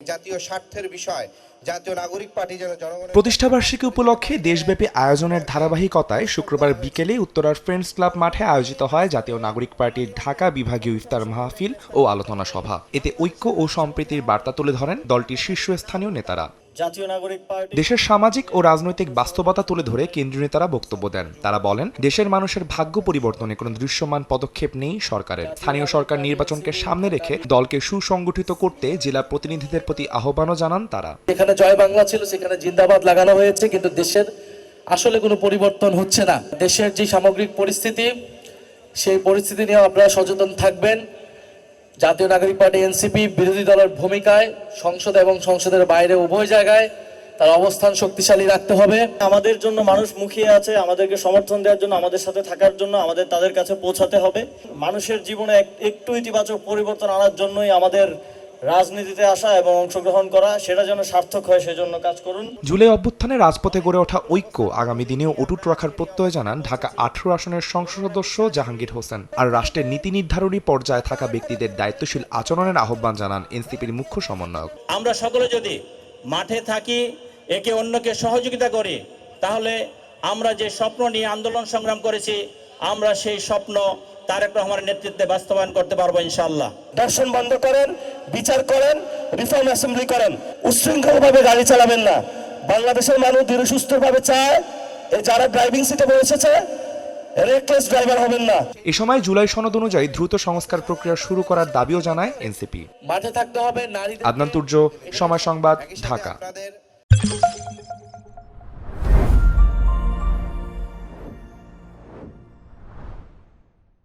জাতীয় স্বার্থের বিষয়। জাতীয় নাগরিক পার্টি যেন জনগণের প্রতিষ্ঠাবার্ষিকী উপলক্ষে দেশব্যাপী আয়োজনের ধারাবাহিকতায় শুক্রবার বিকেলে উত্তরার ফ্রেন্ডস ক্লাব মাঠে আয়োজিত হয় জাতীয় নাগরিক পার্টির ঢাকা বিভাগীয় ইফতার মাহফিল ও আলোচনা সভা। এতে ঐক্য ও সম্প্রীতির বার্তা তুলে ধরেন দলটির শীর্ষস্থানীয় নেতারা। জাতীয় নাগরিক পার্টি দেশের সামাজিক ও রাজনৈতিক বাস্তবতা তুলে ধরে কেন্দ্রীয় নেতারা বক্তব্য দেন। তারা বলেন, দেশের মানুষের ভাগ্য পরিবর্তনে কোনো দৃশ্যমান পদক্ষেপ নেই সরকারের। স্থানীয় সরকার নির্বাচনকে সামনে রেখে দলকে সুসংগঠিত করতে জেলা প্রতিনিধিদের প্রতি আহ্বানও জানান তারা। এখানে জয় বাংলা ছিল, সেখানে জিন্দাবাদ লাগানো হয়েছে, কিন্তু দেশের আসলে কোনো পরিবর্তন হচ্ছে না। দেশের যে সামগ্রিক পরিস্থিতি, সেই পরিস্থিতি নিয়ে আপনারা সচেতন থাকবেন। জাতীয় নাগরিক পার্টি এনসিপি বিরোধী দলের ভূমিকায় সংসদে এবং সংসদের বাইরে উভয় জায়গায় তার অবস্থান শক্তিশালী রাখতে হবে। আমাদের জন্য মানুষ মুখিয়ে আছে, আমাদেরকে সমর্থন দেওয়ার জন্য, আমাদের সাথে থাকার জন্য আমাদের তাদের কাছে পৌঁছাতে হবে। মানুষের জীবনে একটু ইতিবাচক পরিবর্তন আনার জন্যই আমাদের রাজনীতিতে আসা এবং অংশগ্রহণ করা, সেটা যেন সার্থক হয় সেজন্য কাজ করুন। জুলাই অভ্যুত্থানে রাজপথে গড়ে ওঠা ঐক্য আগামী দিনেও অটুট রাখার প্রত্যয় জানান ঢাকা 18 আসনের সংসদ সদস্য জাহাঙ্গীর হোসেন। আর রাষ্ট্রের নীতি নির্ধারণী পর্যায়ে থাকা ব্যক্তিদের দায়িত্বশীল আচরণের আহ্বান জানান এনসিপির মুখ্য সমন্বয়ক। আমরা সকলে যদি মাঠে থাকি, একে অন্যকে সহযোগিতা করি, তাহলে আমরা যে স্বপ্ন নিয়ে আন্দোলন সংগ্রাম করেছি, আমরা সেই স্বপ্ন তারেক রহমানের নেতৃত্বে বাস্তবায়ন করতে পারবো ইনশাআল্লাহ। দর্শন বন্ধ করেন, বিচার করেন, রিফর্ম অ্যাসেম্বলি করেন। উচ্ছৃঙ্খলভাবে গাড়ি চালাবেন না। বাংলাদেশের মানুষ ধীরে সুস্থভাবে চায়, যারা ড্রাইভিং সিটে বসেছে রেকলেস ড্রাইভার হবেন না। এ সময় জুলাই সনদ অনুযায়ী দ্রুত সংস্কার প্রক্রিয়া শুরু করার দাবিও জানায় এনসিপি। মাঠে থাকতে হবে নারী। আদনান তুর্য, সময় সংবাদ, ঢাকা।